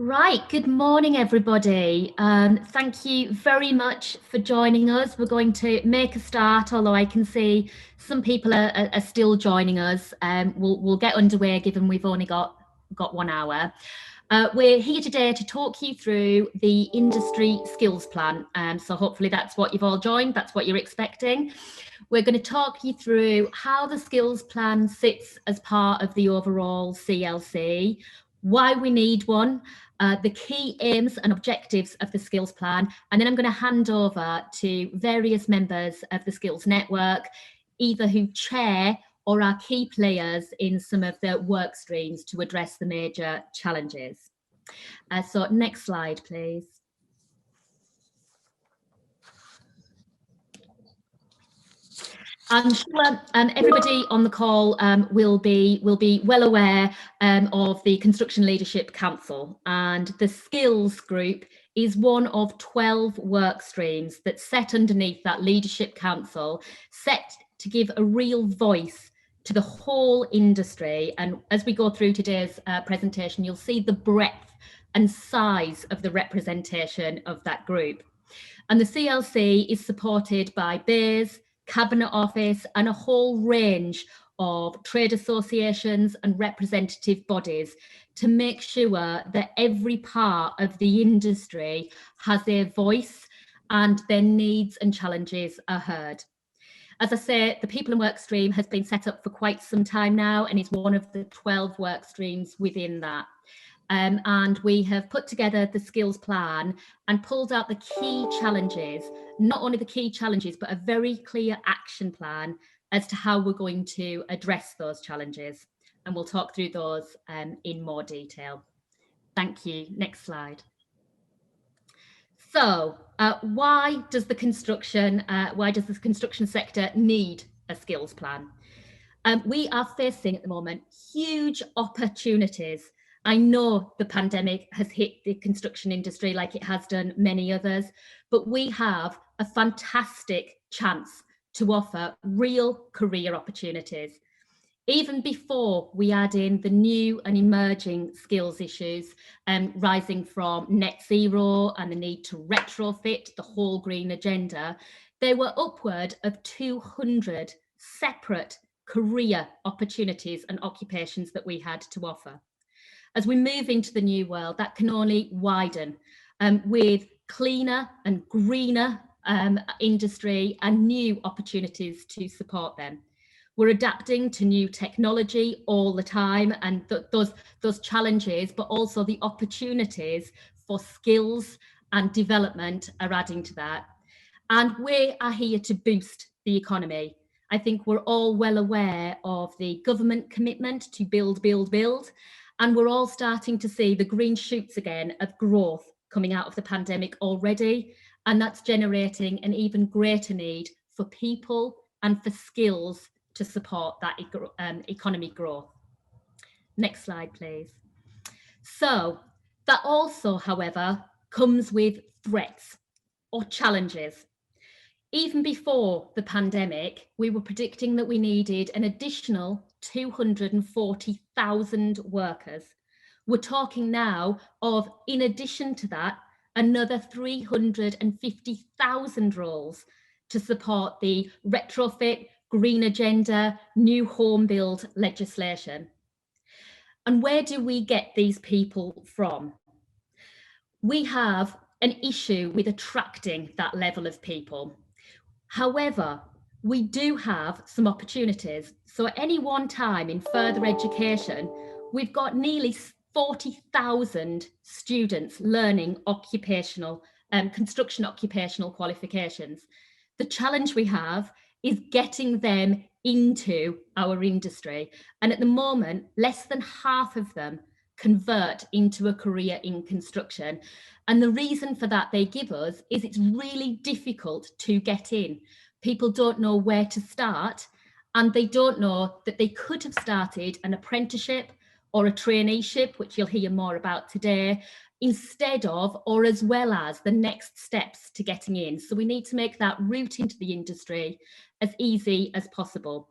Right, good morning everybody. Thank you very much for joining us. We're going to make a start, although I can see some people are still joining us. We'll get underway given we've only got 1 hour. We're here today to talk you through the Industry Skills Plan. So hopefully that's what you've all joined, that's what you're expecting. We're going to talk you through how the Skills Plan sits as part of the overall CLC, why we need one, the key aims and objectives of the Skills Plan, and then I'm going to hand over to various members of the Skills Network, either who chair or are key players in some of the work streams to address the major challenges. So next slide, please. I'm sure everybody on the call will be well aware of the Construction Leadership Council, and the skills group is one of 12 work streams that set underneath that Leadership Council, set to give a real voice to the whole industry. And as we go through today's presentation, you'll see the breadth and size of the representation of that group. And the CLC is supported by BAYS, Cabinet Office, and a whole range of trade associations and representative bodies to make sure that every part of the industry has a voice and their needs and challenges are heard. As I say, the People and Work stream has been set up for quite some time now and is one of the 12 work streams within that. And we have put together the skills plan and pulled out the key challenges, not only the key challenges, but a very clear action plan as to how we're going to address those challenges. And we'll talk through those in more detail. Thank you. Next slide. So why does the construction sector need a skills plan? We are facing at the moment huge opportunities. I know the pandemic has hit the construction industry like it has done many others, but we have a fantastic chance to offer real career opportunities. Even before we add in the new and emerging skills issues rising from net zero and the need to retrofit the whole green agenda, there were upward of 200 separate career opportunities and occupations that we had to offer. As we move into the new world, that can only widen with cleaner and greener industry and new opportunities to support them. We're adapting to new technology all the time, and those challenges, but also the opportunities for skills and development are adding to that. And we are here to boost the economy. I think we're all well aware of the government commitment to build, build, build. And we're all starting to see the green shoots again of growth coming out of the pandemic already. And that's generating an even greater need for people and for skills to support that economy growth. Next slide, please. So that also, however, comes with threats or challenges. Even before the pandemic, we were predicting that we needed an additional 240,000 workers. We're talking now of, in addition to that, another 350,000 roles to support the retrofit, green agenda, new home build legislation. And where do we get these people from? We have an issue with attracting that level of people. However, we do have some opportunities. So at any one time in further education, we've got nearly 40,000 students learning construction occupational qualifications. The challenge we have is getting them into our industry. And at the moment, less than half of them convert into a career in construction. And the reason for that they give us is it's really difficult to get in. People don't know where to start, and they don't know that they could have started an apprenticeship or a traineeship, which you'll hear more about today, instead of or as well as the next steps to getting in. So we need to make that route into the industry as easy as possible.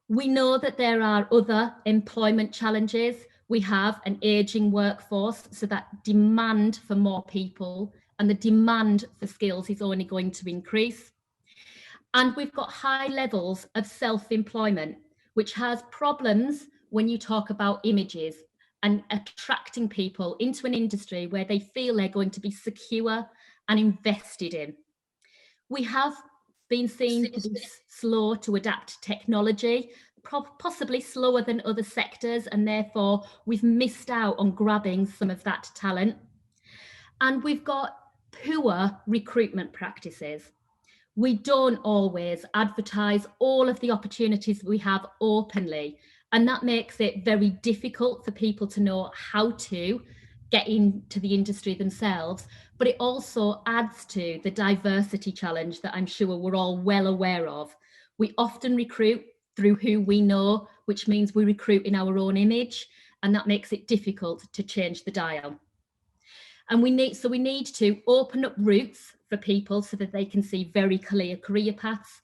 We know that there are other employment challenges. We have an ageing workforce, so that demand for more people and the demand for skills is only going to increase. And we've got high levels of self-employment, which has problems when you talk about images and attracting people into an industry where they feel they're going to be secure and invested in. We have been seen to be slow to adapt technology, possibly slower than other sectors, and therefore we've missed out on grabbing some of that talent. And we've got poor recruitment practices. We don't always advertise all of the opportunities we have openly, and that makes it very difficult for people to know how to get into the industry themselves, but it also adds to the diversity challenge that I'm sure we're all well aware of. We often recruit through who we know, which means we recruit in our own image, and that makes it difficult to change the dial. And we need to open up routes for people so that they can see very clear career paths,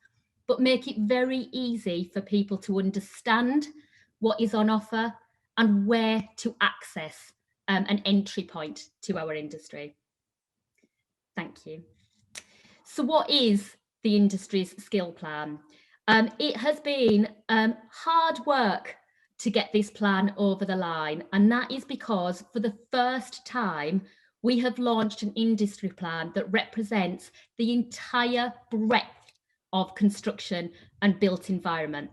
but make it very easy for people to understand what is on offer and where to access an entry point to our industry. Thank you. So what is the industry's skill plan? It has been hard work to get this plan over the line, and that is because for the first time, we have launched an industry plan that represents the entire breadth of construction and built environment.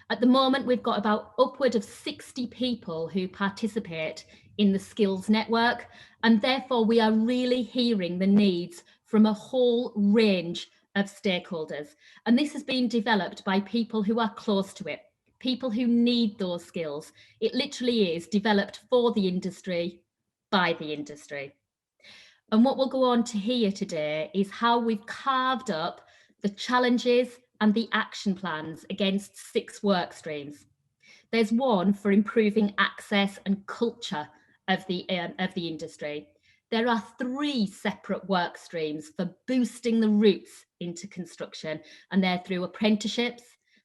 At the moment, we've got about upward of 60 people who participate in the skills network, and therefore we are really hearing the needs from a whole range of stakeholders. And this has been developed by people who are close to it, people who need those skills. It literally is developed for the industry, by the industry. And what we'll go on to hear today is how we've carved up the challenges and the action plans against 6 work streams. There's one for improving access and culture of the industry. There are 3 separate work streams for boosting the routes into construction, and they're through apprenticeships,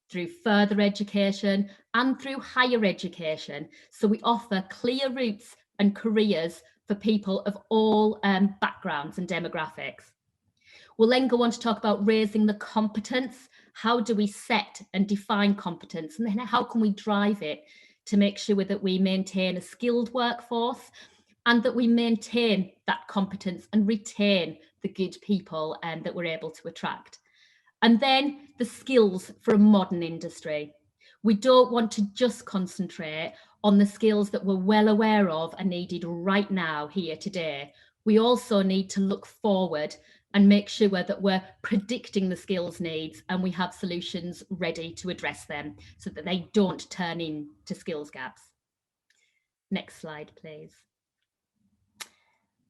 through further education, and through higher education. So we offer clear routes and careers for people of all backgrounds and demographics. We'll then go on to talk about raising the competence. How do we set and define competence? And then how can we drive it to make sure that we maintain a skilled workforce and that we maintain that competence and retain the good people that we're able to attract? And then the skills for a modern industry. We don't want to just concentrate on the skills that we're well aware of are needed right now, here today. We also need to look forward and make sure that we're predicting the skills needs and we have solutions ready to address them so that they don't turn into skills gaps. Next slide, please.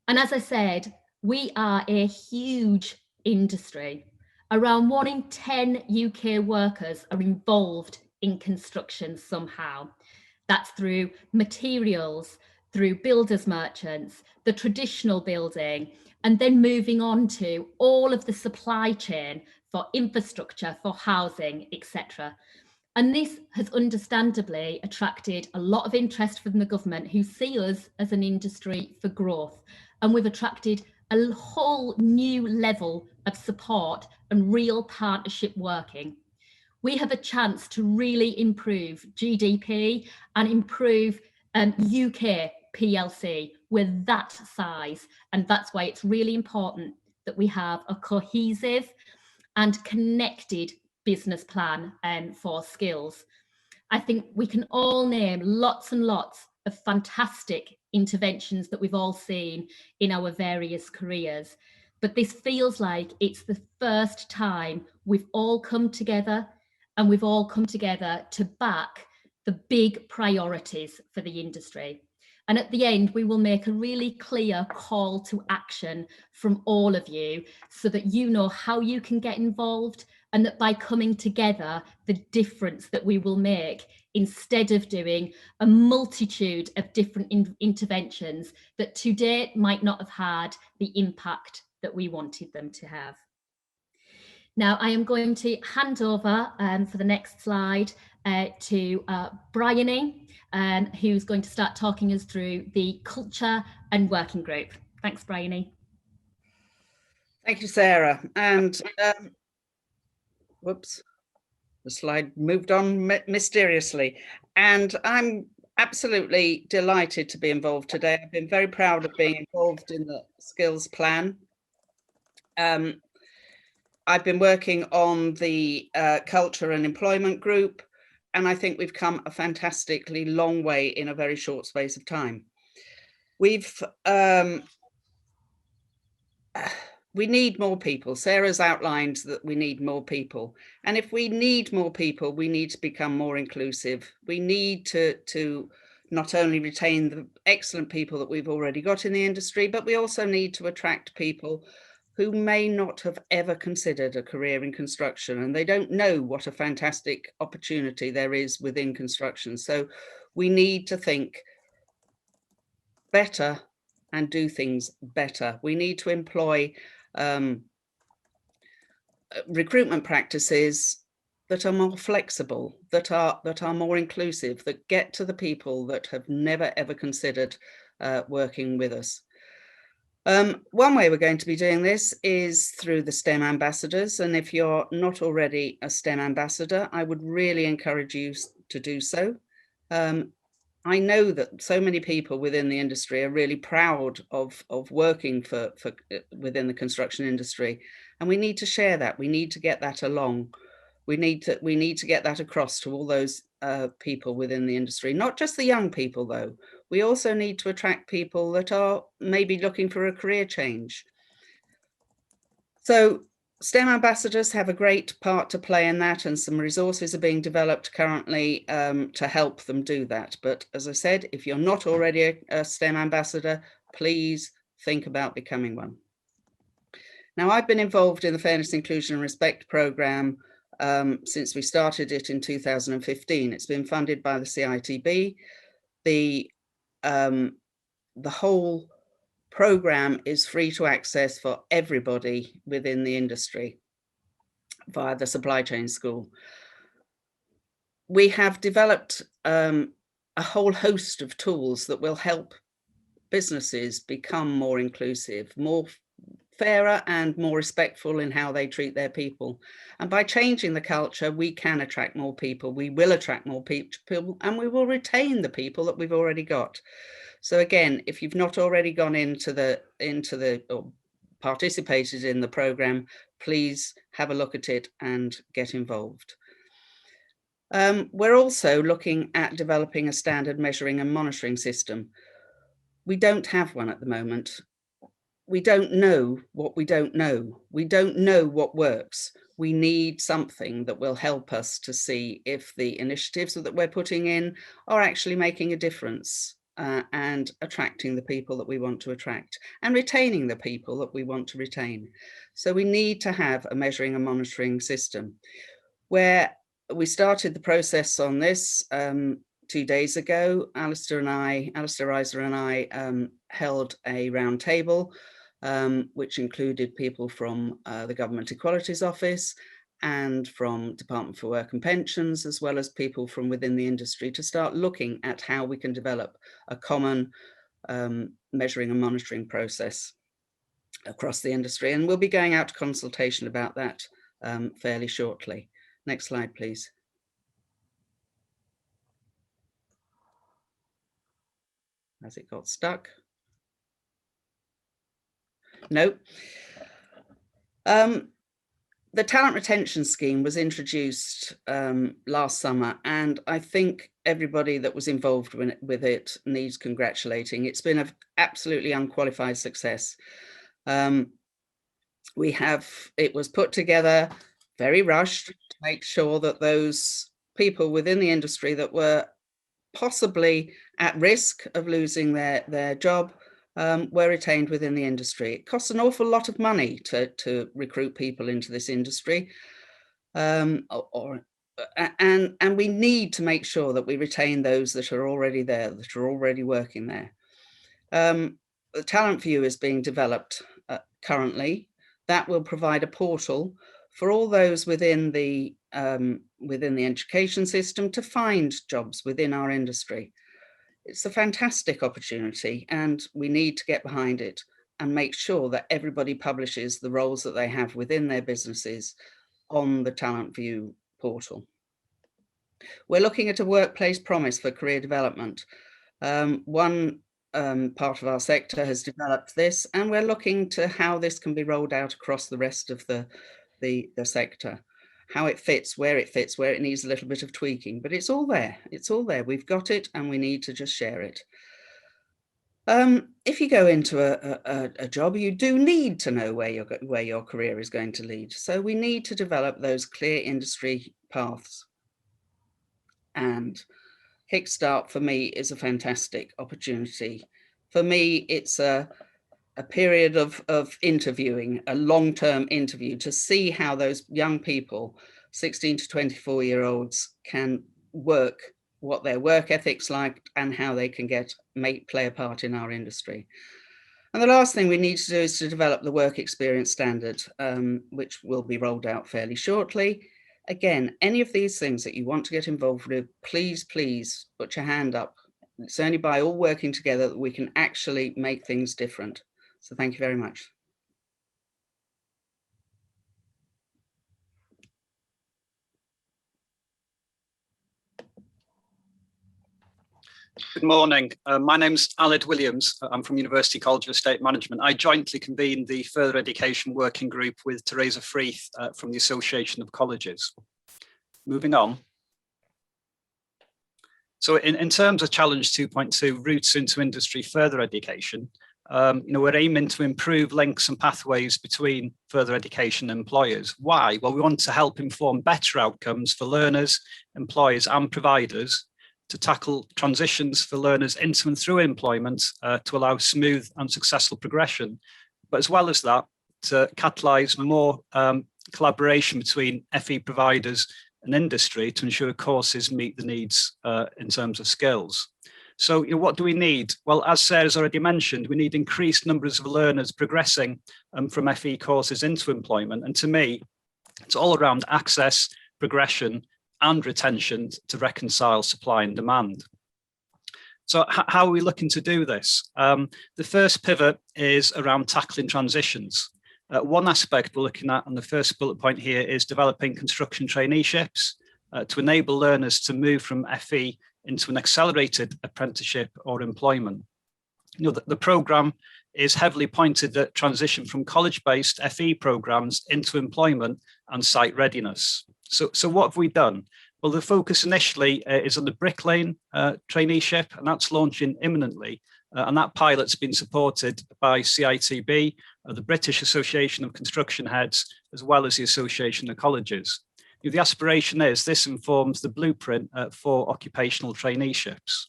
And as I said, we are a huge industry. Around 1 in 10 UK workers are involved in construction somehow. That's through materials, through builders merchants, the traditional building, and then moving on to all of the supply chain for infrastructure, for housing, etc. And this has understandably attracted a lot of interest from the government, who see us as an industry for growth. And we've attracted a whole new level of support and real partnership working. We have a chance to really improve GDP and improve UK PLC. We're that size, and that's why it's really important that we have a cohesive and connected business plan for skills. I think we can all name lots and lots of fantastic interventions that we've all seen in our various careers, but this feels like it's the first time we've all come together, and we've all come together to back the big priorities for the industry. And at the end, we will make a really clear call to action from all of you so that you know how you can get involved, and that by coming together, the difference that we will make, instead of doing a multitude of different interventions that to date might not have had the impact that we wanted them to have. Now, I am going to hand over for the next slide to Bryony, who's going to start talking us through the culture and working group. Thanks, Bryony. Thank you, Sarah. And whoops, the slide moved on mysteriously. And I'm absolutely delighted to be involved today. I've been very proud of being involved in the skills plan. I've been working on the culture and employment group, and I think we've come a fantastically long way in a very short space of time. We need more people. Sarah's outlined that we need more people. And if we need more people, we need to become more inclusive. We need to not only retain the excellent people that we've already got in the industry, but we also need to attract people who may not have ever considered a career in construction, and they don't know what a fantastic opportunity there is within construction. So we need to think better and do things better. We need to employ recruitment practices that are more flexible, that are more inclusive, that get to the people that have never ever considered working with us. One way we're going to be doing this is through the STEM ambassadors, and if you're not already a STEM ambassador, I would really encourage you to do so. I know that so many people within the industry are really proud of working for within the construction industry, and we need to share that. We need to get that along. We need to get that across to all those people within the industry, not just the young people though. We also need to attract people that are maybe looking for a career change. So STEM ambassadors have a great part to play in that, and some resources are being developed currently to help them do that. But as I said, if you're not already a STEM ambassador, please think about becoming one. Now, I've been involved in the Fairness, Inclusion and Respect programme since we started it in 2015. It's been funded by the CITB. The whole program is free to access for everybody within the industry via the supply chain school. We have developed a whole host of tools that will help businesses become more inclusive, more fairer and more respectful in how they treat their people. And by changing the culture, we can attract more people, we will attract more people, and we will retain the people that we've already got. So again, if you've not already gone into or participated in the program, please have a look at it and get involved. We're also looking at developing a standard measuring and monitoring system. We don't have one at the moment. We don't know what we don't know. We don't know what works. We need something that will help us to see if the initiatives that we're putting in are actually making a difference. And attracting the people that we want to attract and retaining the people that we want to retain. So we need to have a measuring and monitoring system. Where we started the process on this 2 days ago, Alistair Reiser and I held a round table, which included people from the Government Equalities Office and from Department for Work and Pensions, as well as people from within the industry, to start looking at how we can develop a common measuring and monitoring process across the industry. And we'll be going out to consultation about that fairly shortly. Next slide, please. Has it got stuck? No. The talent retention scheme was introduced last summer, and I think everybody that was involved with it needs congratulating. It's been an absolutely unqualified success. It was put together very rushed to make sure that those people within the industry that were possibly at risk of losing their job were retained within the industry. It costs an awful lot of money to recruit people into this industry, and we need to make sure that we retain those that are already there, that are already working there. The Talent View is being developed currently. That will provide a portal for all those within the education system to find jobs within our industry. It's a fantastic opportunity, and we need to get behind it and make sure that everybody publishes the roles that they have within their businesses on the Talent View portal. We're looking at a workplace promise for career development. One part of our sector has developed this, and we're looking to how this can be rolled out across the rest of the sector, how it fits, where it needs a little bit of tweaking, but it's all there. It's all there. We've got it, and we need to just share it. If you go into a job, you do need to know where your career is going to lead. So we need to develop those clear industry paths. And Kickstart for me is a fantastic opportunity. For me, it's a period of interviewing, a long-term interview, to see how those young people, 16 to 24-year-olds, can work, what their work ethic's like, and how they can play a part in our industry. And the last thing we need to do is to develop the work experience standard, which will be rolled out fairly shortly. Again, any of these things that you want to get involved with, please put your hand up. It's only by all working together that we can actually make things different. So thank you very much. Good morning. My name's Aled Williams. I'm from University College of Estate Management. I jointly convene the Further Education Working Group with Teresa Freeth from the Association of Colleges. Moving on. So in terms of Challenge 2.2, routes into industry further education, we're aiming to improve links and pathways between further education and employers. Why? Well, we want to help inform better outcomes for learners, employers and providers, to tackle transitions for learners into and through employment to allow smooth and successful progression. But as well as that, to catalyse more collaboration between FE providers and industry to ensure courses meet the needs in terms of skills. So what do we need? Well, as Sarah's already mentioned, we need increased numbers of learners progressing from FE courses into employment. And to me, it's all around access, progression, and retention to reconcile supply and demand. So how are we looking to do this? The first pivot is around tackling transitions. One aspect we're looking at on the first bullet point here is developing construction traineeships to enable learners to move from FE into an accelerated apprenticeship or employment. The programme is heavily pointed at transition from college-based FE programmes into employment and site readiness. So what have we done? Well, the focus initially is on the Brick Lane traineeship, and that's launching imminently. And that pilot's been supported by CITB, the British Association of Construction Heads, as well as the Association of Colleges. The aspiration is this informs the blueprint for occupational traineeships.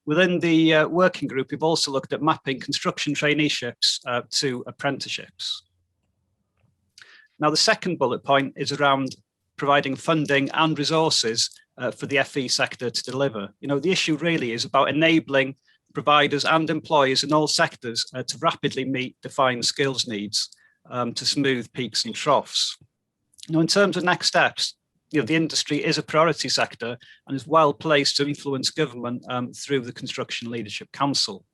Within the working group, we've also looked at mapping construction traineeships to apprenticeships. Now, the second bullet point is around providing funding and resources for the FE sector to deliver. The issue really is about enabling providers and employers in all sectors to rapidly meet defined skills needs to smooth peaks and troughs. In terms of next steps, the industry is a priority sector and is well placed to influence government through the Construction Leadership Council.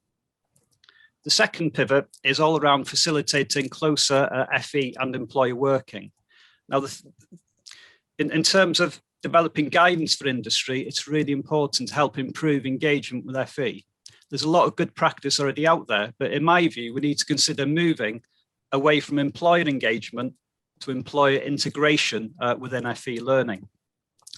The second pivot is all around facilitating closer FE and employer working. Now, in terms of developing guidance for industry, it's really important to help improve engagement with FE. There's a lot of good practice already out there, but in my view, we need to consider moving away from employer engagement to employer integration within FE learning.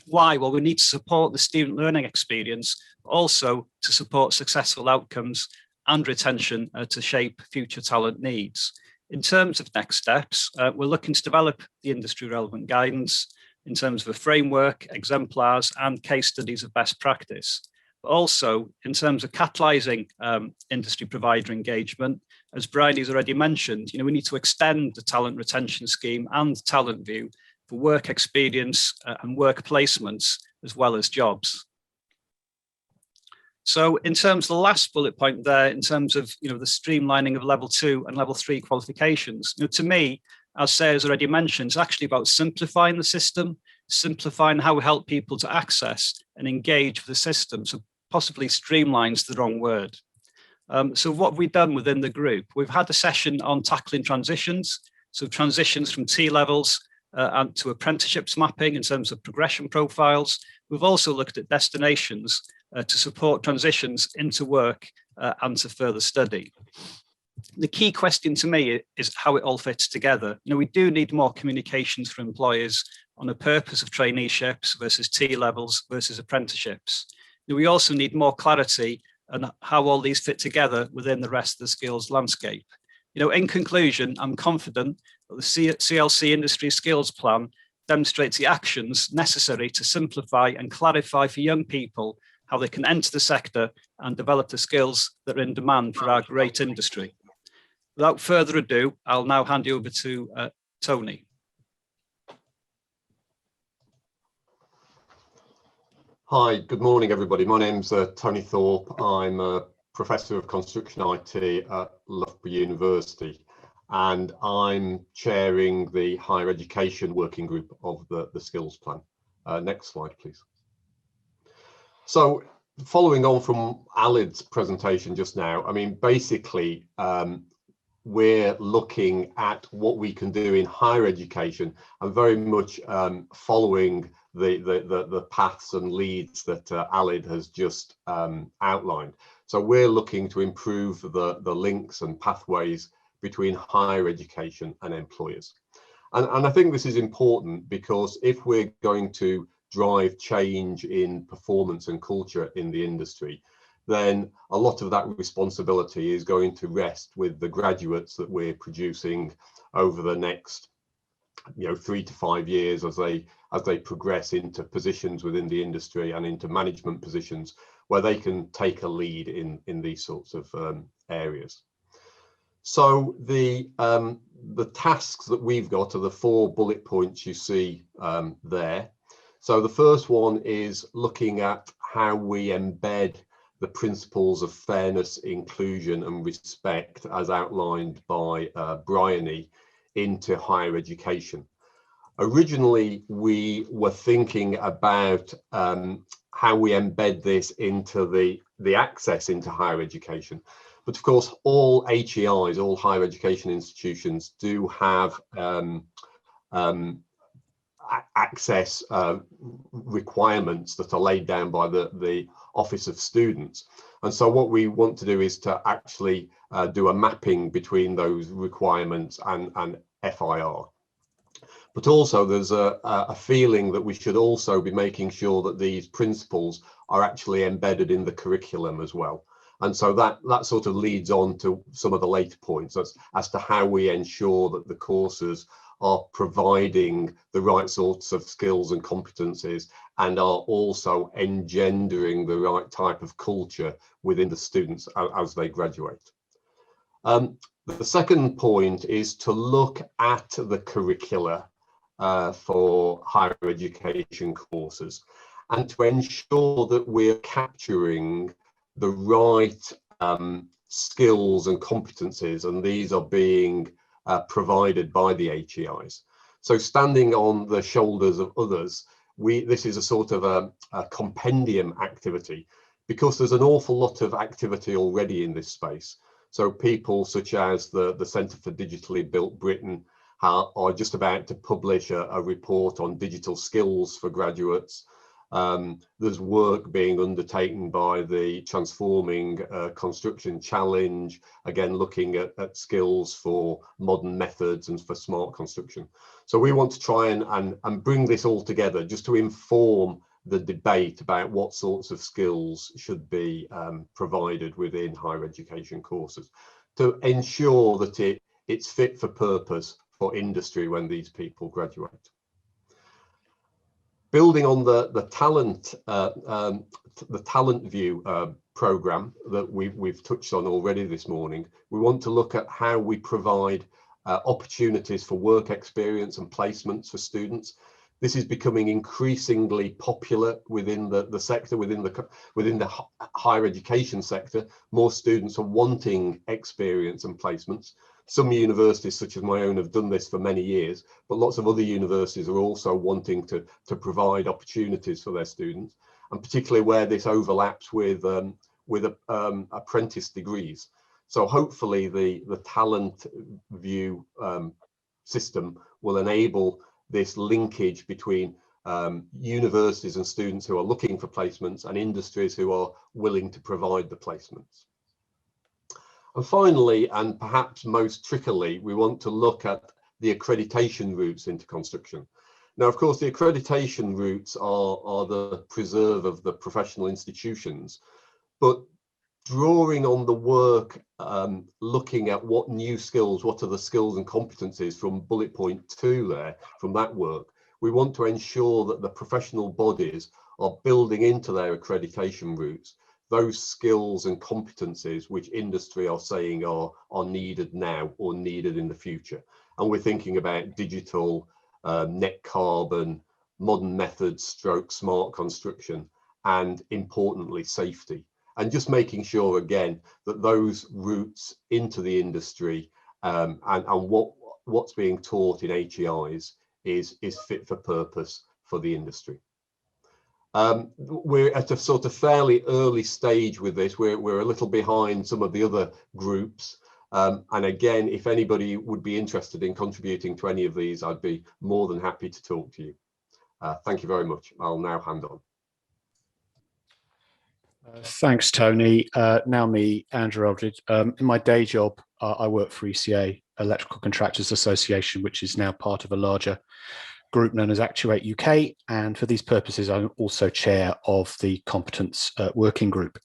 Why? Well, we need to support the student learning experience, but also to support successful outcomes and retention to shape future talent needs. In terms of next steps, we're looking to develop the industry relevant guidance in terms of a framework, exemplars, and case studies of best practice. But also in terms of catalysing industry provider engagement, as Bridie's already mentioned, we need to extend the talent retention scheme and talent view for work experience and work placements, as well as jobs. So in terms of the last bullet point there, in terms of the streamlining of level 2 and level 3 qualifications, to me, as Sarah's already mentioned, is actually about simplifying the system, simplifying how we help people to access and engage with the system. So possibly streamlines the wrong word. So what have we done within the group? We've had a session on tackling transitions. So transitions from T-levels and to apprenticeships mapping in terms of progression profiles. We've also looked at destinations to support transitions into work and to further study. The key question to me is how it all fits together. We do need more communications for employers on the purpose of traineeships versus T-levels versus apprenticeships. We also need more clarity on how all these fit together within the rest of the skills landscape. In conclusion, I'm confident that the CLC Industry Skills Plan demonstrates the actions necessary to simplify and clarify for young people how they can enter the sector and develop the skills that are in demand for our great industry. Without further ado, I'll now hand you over to Tony. Hi, good morning, everybody. My name's Tony Thorpe. I'm a Professor of Construction IT at Loughborough University, and I'm chairing the Higher Education Working Group of the Skills Plan. Next slide, please. So, following on from Alid's presentation just now, I mean, basically, we're looking at what we can do in higher education and very much following the paths and leads that Alid has just outlined. So we're looking to improve the links and pathways between higher education and employers. And I think this is important because if we're going to drive change in performance and culture in the industry, then a lot of that responsibility is going to rest with the graduates that we're producing over the next 3 to 5 years as they progress into positions within the industry and into management positions where they can take a lead in these sorts of areas. So the tasks that we've got are the 4 bullet points you see there. So the first one is looking at how we embed the principles of fairness, inclusion and respect as outlined by Bryony into higher education. Originally, we were thinking about how we embed this into the access into higher education. But of course, all HEIs, all higher education institutions do have access requirements that are laid down by the Office of Students. And so what we want to do is to actually do a mapping between those requirements and FIR. But also there's a feeling that we should also be making sure that these principles are actually embedded in the curriculum as well. And so that sort of leads on to some of the later points as to how we ensure that the courses are providing the right sorts of skills and competencies and are also engendering the right type of culture within the students as they graduate. The second point is to look at the curricula for higher education courses and to ensure that we're capturing the right skills and competencies, and these are being provided by the HEIs. So standing on the shoulders of others, this is a sort of a compendium activity because there's an awful lot of activity already in this space. So people such as the Centre for Digitally Built Britain are just about to publish a report on digital skills for graduates. There's work being undertaken by the Transforming Construction Challenge, again looking at skills for modern methods and for smart construction. So we want to try and bring this all together just to inform the debate about what sorts of skills should be provided within higher education courses to ensure that it's fit for purpose for industry when these people graduate. Building on the talent view program that we've touched on already this morning, we want to look at how we provide opportunities for work experience and placements for students. This is becoming increasingly popular within the sector, within the higher education sector. More students are wanting experience and placements. Some universities, such as my own, have done this for many years, but lots of other universities are also wanting to provide opportunities for their students, and particularly where this overlaps with apprentice degrees. So hopefully the talent view system will enable this linkage between universities and students who are looking for placements and industries who are willing to provide the placements. And finally, and perhaps most trickily, we want to look at the accreditation routes into construction. Now, of course, the accreditation routes are the preserve of the professional institutions, but drawing on the work, looking at what new skills, what are the skills and competencies from bullet point 2 there, from that work, we want to ensure that the professional bodies are building into their accreditation routes those skills and competencies which industry are saying are needed now or needed in the future. And we're thinking about digital, net carbon, modern methods, stroke smart construction, and importantly, safety. And just making sure again that those routes into the industry and what's being taught in HEIs is fit for purpose for the industry. We're at a sort of fairly early stage with this. We're a little behind some of the other groups. And again, if anybody would be interested in contributing to any of these, I'd be more than happy to talk to you. Thank you very much. I'll now hand on. Thanks, Tony. Now me, Andrew Eldred. In my day job, I work for ECA, Electrical Contractors Association, which is now part of a larger group known as Actuate UK. And for these purposes, I'm also chair of the Competence Working Group.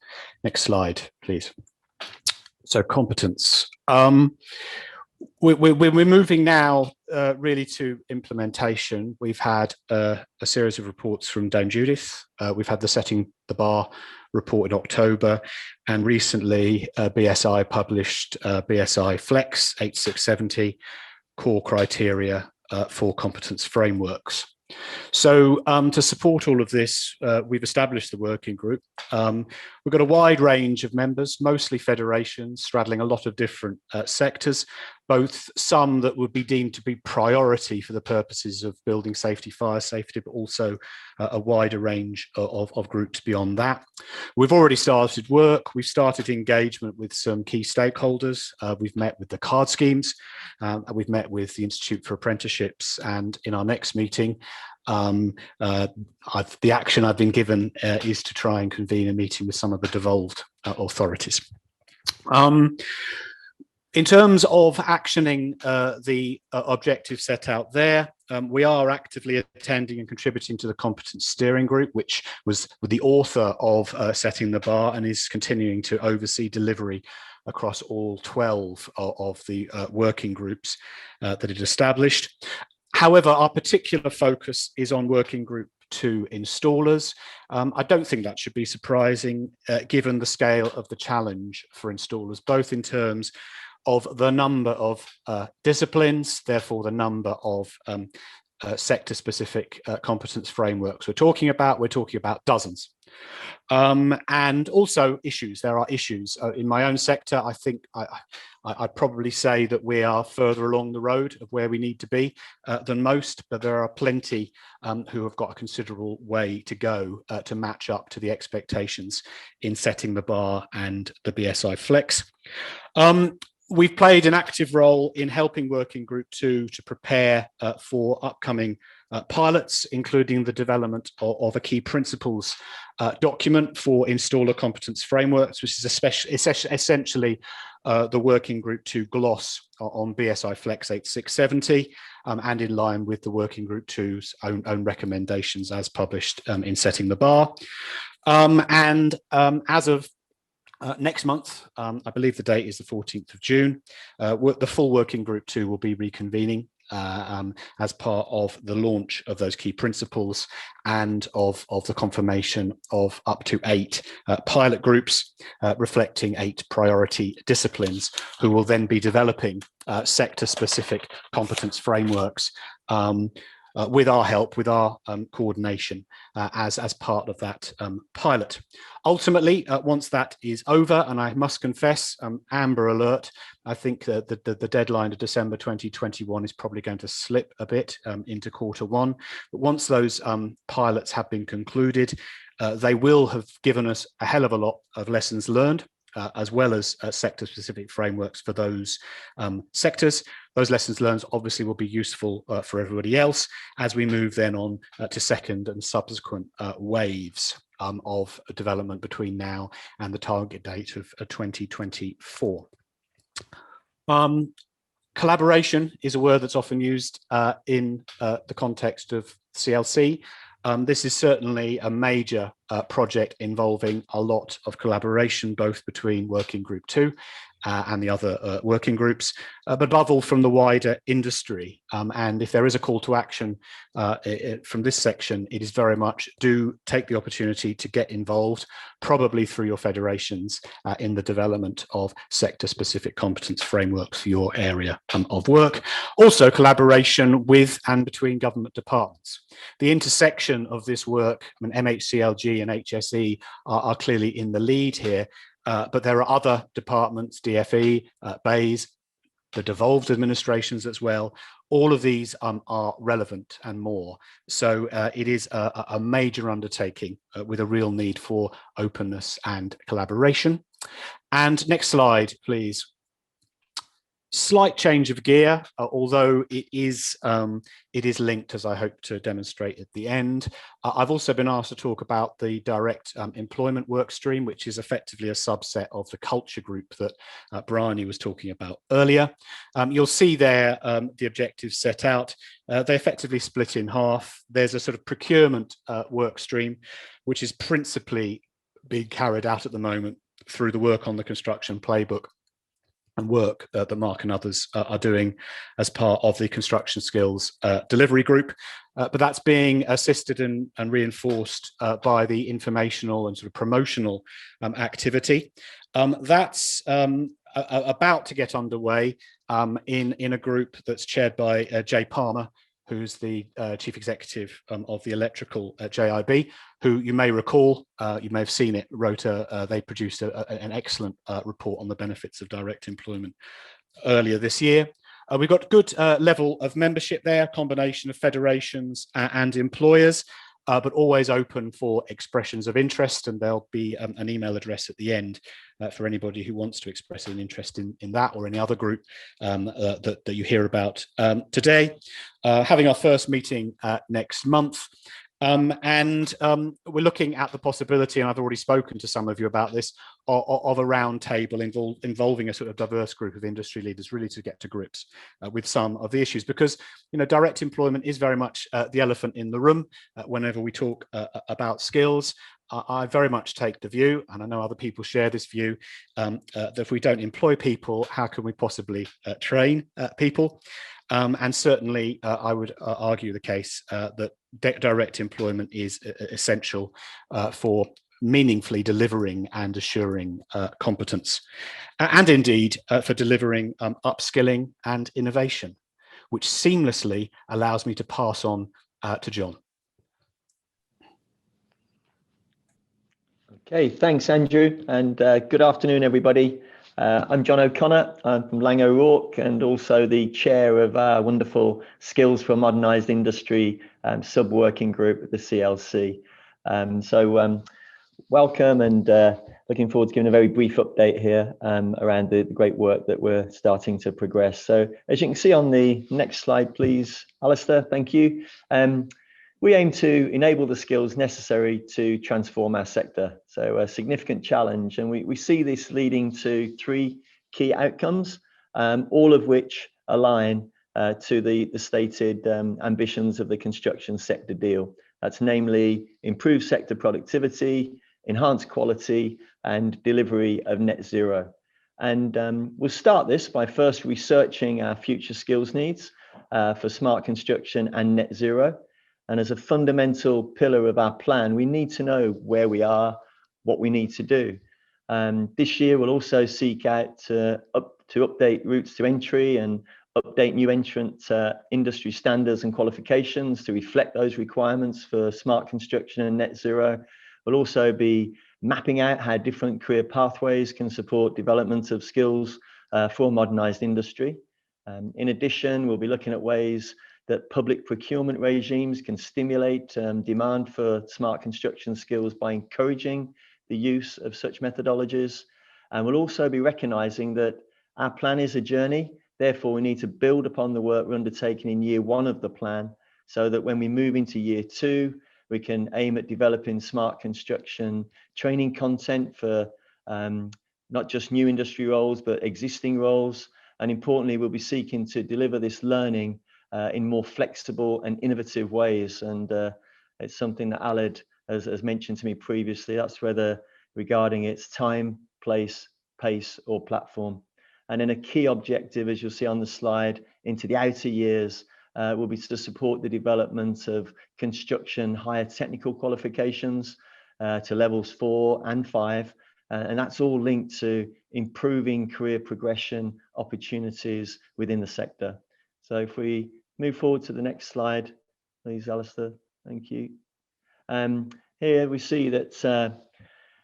Next slide, please. So competence. We're moving now really to implementation. We've had a series of reports from Dame Judith. We've had the Setting the Bar report in October, and recently BSI published BSI Flex 8670 core criteria for competence frameworks. So to support all of this, we've established the working group. We've got a wide range of members, mostly federations, straddling a lot of different sectors, both some that would be deemed to be priority for the purposes of building safety, fire safety, but also a wider range of groups beyond that. We've already started work. We've started engagement with some key stakeholders. We've met with the card schemes. We've met with the Institute for Apprenticeships, and in our next meeting, the action I've been given is to try and convene a meeting with some of the devolved authorities. In terms of actioning the objectives set out there, we are actively attending and contributing to the Competence Steering Group, which was the author of Setting the Bar and is continuing to oversee delivery across all 12 of the working groups that it established. However, our particular focus is on Working Group 2 installers. I don't think that should be surprising given the scale of the challenge for installers, both in terms of the number of disciplines, therefore the number of sector-specific competence frameworks we're talking about dozens. And also issues. There are issues in my own sector. I think I'd probably say that we are further along the road of where we need to be than most, but there are plenty who have got a considerable way to go to match up to the expectations in Setting the Bar and the BSI Flex. We've played an active role in helping Working Group 2 to prepare for upcoming pilots, including the development of a key principles document for installer competence frameworks, which is essentially the Working Group 2 gloss on BSI Flex 8670 and in line with the Working Group 2's own recommendations as published in Setting the Bar. As of next month, I believe the date is the 14th of June, the full Working Group 2 will be reconvening as part of the launch of those key principles and of the confirmation of up to 8 pilot groups reflecting 8 priority disciplines who will then be developing sector-specific competence frameworks with our help, with our coordination as part of that pilot. Ultimately, once that is over, and I must confess, Amber Alert, I think the deadline of December 2021 is probably going to slip a bit into Q1. But once those pilots have been concluded, they will have given us a hell of a lot of lessons learned, as well as sector-specific frameworks for those sectors. Those lessons learned obviously will be useful for everybody else as we move then on to second and subsequent waves of development between now and the target date of 2024. Collaboration is a word that's often used in the context of CLC. This is certainly a major project involving a lot of collaboration, both between Working Group 2 and the other working groups, but above all from the wider industry. And if there is a call to action from this section, it is very much do take the opportunity to get involved, probably through your federations, in the development of sector-specific competence frameworks for your area of work. Also collaboration with and between government departments. The intersection of this work, I mean, MHCLG and HSE are clearly in the lead here, but there are other departments, DFE, BAYS, the devolved administrations as well. All of these are relevant and more. So it is a major undertaking with a real need for openness and collaboration. And next slide, please. Slight change of gear, although it is linked, as I hope to demonstrate at the end. I've also been asked to talk about the direct employment work stream, which is effectively a subset of the culture group that Bryony was talking about earlier. You'll see there the objectives set out. They effectively split in half. There's a sort of procurement work stream, which is principally being carried out at the moment through the work on the construction playbook and work that Mark and others are doing as part of the construction skills delivery group. But that's being assisted and reinforced by the informational and sort of promotional activity. That's about to get underway in a group that's chaired by Jay Palmer, who's the chief executive of the electrical JIB, who you may recall, you may have seen it, they produced an excellent report on the benefits of direct employment earlier this year. We've got good level of membership there, combination of federations and employers, but always open for expressions of interest, and there'll be an email address at the end for anybody who wants to express an interest in that or any other group that you hear about today. Having our first meeting next month. We're looking at the possibility, and I've already spoken to some of you about this, of a round table involving a sort of diverse group of industry leaders, really to get to grips with some of the issues, because direct employment is very much the elephant in the room whenever we talk about skills. I very much take the view, and I know other people share this view, that if we don't employ people, how can we possibly train people? And certainly I would argue the case that direct employment is essential for meaningfully delivering and assuring competence, and indeed for delivering upskilling and innovation, which seamlessly allows me to pass on to John. Okay, thanks, Andrew, and good afternoon, everybody. I'm John O'Connor. I'm from Lang O'Rourke and also the chair of our wonderful Skills for a Modernised Industry sub-working group at the CLC. Welcome, and looking forward to giving a very brief update here around the great work that we're starting to progress. So as you can see on the next slide, please, Alistair, thank you. We aim to enable the skills necessary to transform our sector. So a significant challenge, and we see this leading to three key outcomes, all of which align to the stated ambitions of the construction sector deal. That's namely improve sector productivity, enhance quality, and delivery of net zero. And we'll start this by first researching our future skills needs for smart construction and net zero. And as a fundamental pillar of our plan, we need to know where we are, what we need to do. This year, we'll also seek out to update routes to entry and update new entrant industry standards and qualifications to reflect those requirements for smart construction and net zero. We'll also be mapping out how different career pathways can support development of skills for a modernised industry. In addition, we'll be looking at ways that public procurement regimes can stimulate demand for smart construction skills by encouraging the use of such methodologies. And we'll also be recognising that our plan is a journey. Therefore, we need to build upon the work we're undertaking in year 1 of the plan, so that when we move into year 2, we can aim at developing smart construction training content for not just new industry roles, but existing roles. And importantly, we'll be seeking to deliver this learning in more flexible and innovative ways. And it's something that Aled has mentioned to me previously. That's whether regarding its time, place, pace, or platform. And then a key objective, as you'll see on the slide, into the outer years will be to support the development of construction higher technical qualifications to levels 4 and 5. And that's all linked to improving career progression opportunities within the sector. So if we move forward to the next slide, please, Alistair. Thank you. Here we see that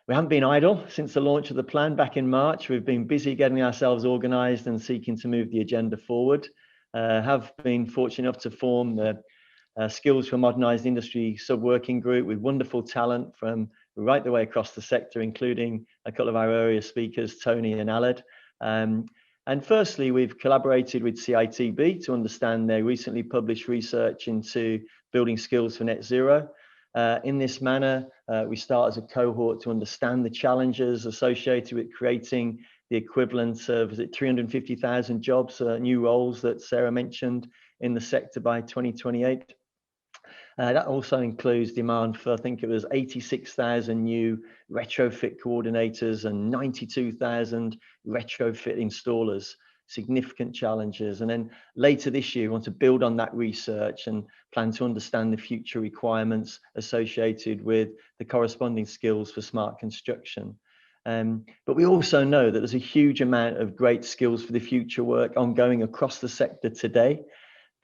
we haven't been idle since the launch of the plan back in March. We've been busy getting ourselves organised and seeking to move the agenda forward. Have been fortunate enough to form the Skills for Modernised Industry sub-working group with wonderful talent from right the way across the sector, including a couple of our earlier speakers, Tony and Aled. And firstly, we've collaborated with CITB to understand their recently published research into building skills for net zero. In this manner, we start as a cohort to understand the challenges associated with creating the equivalent of 350,000 jobs, new roles that Sarah mentioned in the sector by 2028. That also includes demand for, I think it was 86,000 new retrofit coordinators and 92,000 retrofit installers. Significant challenges. And then later this year, we want to build on that research and plan to understand the future requirements associated with the corresponding skills for smart construction. But we also know that there's a huge amount of great skills for the future work ongoing across the sector today.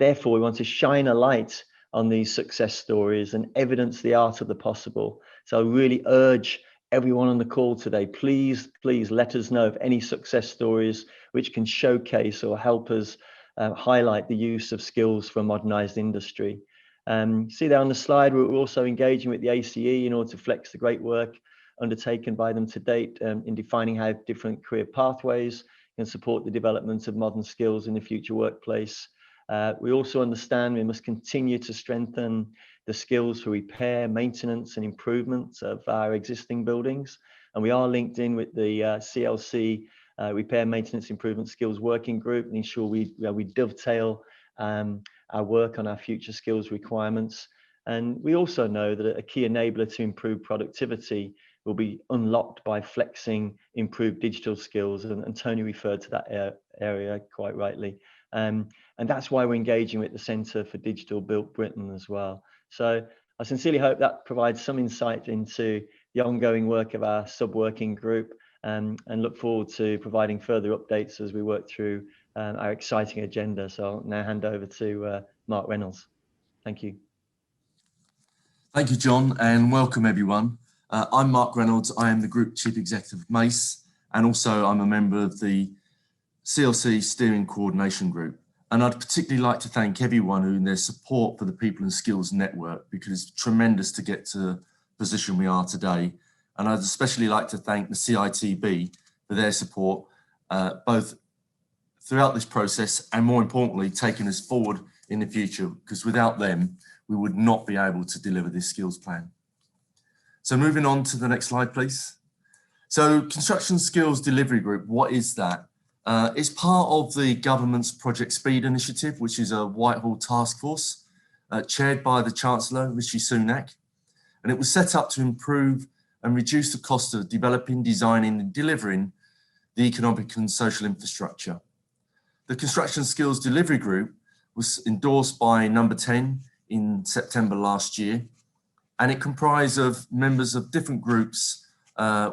Therefore, we want to shine a light on these success stories and evidence the art of the possible. So I really urge everyone on the call today, please let us know of any success stories which can showcase or help us highlight the use of skills for a modernised industry. See there on the slide, we're also engaging with the ACE in order to flex the great work undertaken by them to date in defining how different career pathways can support the development of modern skills in the future workplace. We also understand we must continue to strengthen the skills for repair, maintenance and improvement of our existing buildings. And we are linked in with the CLC Repair, Maintenance, Improvement Skills Working Group and ensure we dovetail our work on our future skills requirements. And we also know that a key enabler to improve productivity will be unlocked by flexing improved digital skills. And Tony referred to that area quite rightly. And that's why we're engaging with the Centre for Digital Built Britain as well. So I sincerely hope that provides some insight into the ongoing work of our sub-working group and look forward to providing further updates as we work through our exciting agenda. So I'll now hand over to Mark Reynolds. Thank you. Thank you, John, and welcome everyone. I'm Mark Reynolds. I am the Group Chief Executive of MACE, and also I'm a member of the CLC Steering Coordination Group. And I'd particularly like to thank everyone who in their support for the People and Skills Network, because it's tremendous to get to the position we are today. And I'd especially like to thank the CITB for their support, both throughout this process and more importantly, taking us forward in the future, because without them, we would not be able to deliver this skills plan. So moving on to the next slide, please. So Construction Skills Delivery Group, what is that? It's part of the government's Project Speed initiative, which is a Whitehall task force chaired by the Chancellor, Rishi Sunak. And it was set up to improve and reduce the cost of developing, designing and delivering the economic and social infrastructure. The Construction Skills Delivery Group was endorsed by Number 10 in September last year, and it comprised of members of different groups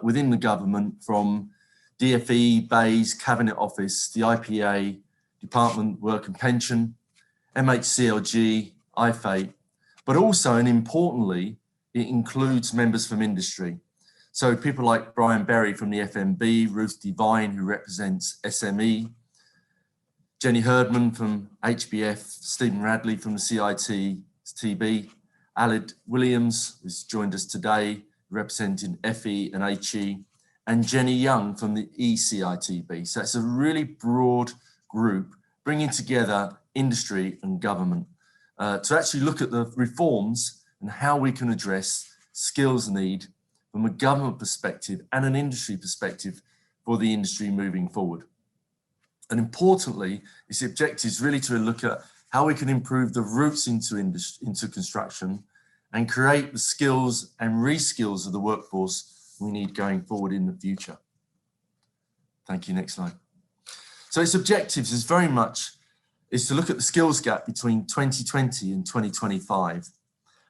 within the government, from DFE, BAYS, Cabinet Office, the IPA, Department Work and Pension, MHCLG, IFATE, but also, and importantly, it includes members from industry. So people like Brian Berry from the FMB, Ruth Devine, who represents SME, Jenny Herdman from HBF, Stephen Radley from the CITB, Alid Williams, who's joined us today, representing FE and HE, and Jenny Young from the ECITB. So it's a really broad group bringing together industry and government to actually look at the reforms and how we can address skills need from a government perspective and an industry perspective for the industry moving forward. And importantly, its objective is really to look at how we can improve the routes into construction and create the skills and reskills of the workforce we need going forward in the future. Thank you, next slide. So its objectives is very much to look at the skills gap between 2020 and 2025. And